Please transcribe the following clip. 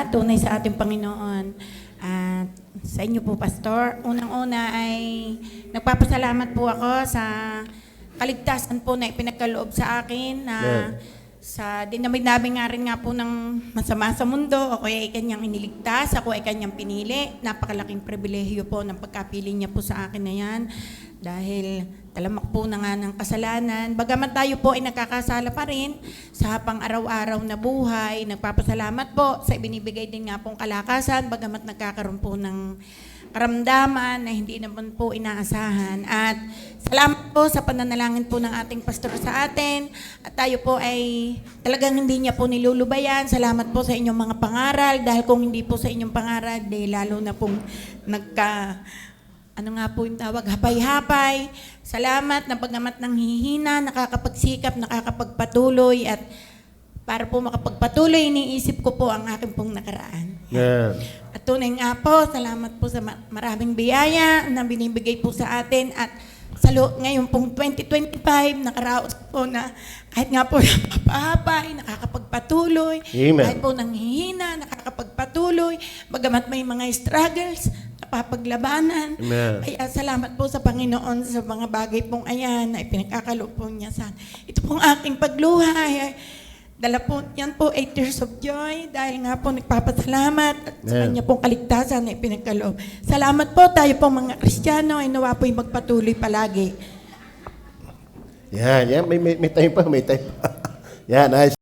salamat tunay sa ating Panginoon. At sa inyo po, Pastor, unang-una ay nagpapasalamat po ako sa kaligtasan po na ipinagkaloob sa akin na sa dinamig-namin nga rin nga po ng masama sa mundo. Ako ay kanyang iniligtas, ako ay kanyang pinili. Napakalaking pribilehiyo po ng pagkapili niya po sa akin na yan. Dahil talamak po na nga ng kasalanan. Bagaman tayo po ay nakakasala pa rin sa pang-araw-araw na buhay. Nagpapasalamat po sa ibinibigay din nga pong kalakasan. Bagamat nagkakaroon po ng karamdaman na hindi naman po inaasahan. At salamat po sa pananalangin po ng ating pastor sa atin. At tayo po ay talagang hindi niya po nilulubayan. Salamat po sa inyong mga pangaral. Dahil kung hindi po sa inyong pangaral, lalo na pong ano nga po yung tawag, hapay-hapay. Salamat na paggamat ng hihina, nakakapagsikap, nakakapagpatuloy, at para po makapagpatuloy, iniisip ko po ang aking pong nakaraan. Yeah. At tunay nga po, salamat po sa maraming biyaya na binibigay po sa atin. At sa ngayon pong 2025, nakaraos po na kahit nga po napapahapay, nakakapagpatuloy, Amen. kahit po nanghihina, nakakapagpatuloy, bagamat may mga struggles, napapaglabanan. Amen. Kaya salamat po sa Panginoon sa mga bagay pong ayan na ipinagkakaloob po niya sa ito pong aking pagluhay. Dala po, yan po 8 years of joy dahil nga po nagpapasalamat at sa kanya pong kaligtasan na ipinagkaloob. Salamat po tayo pong mga Kristiyano ay nawa po'y magpatuloy palagi. Yan, may time pa, may time pa. Yan, nice.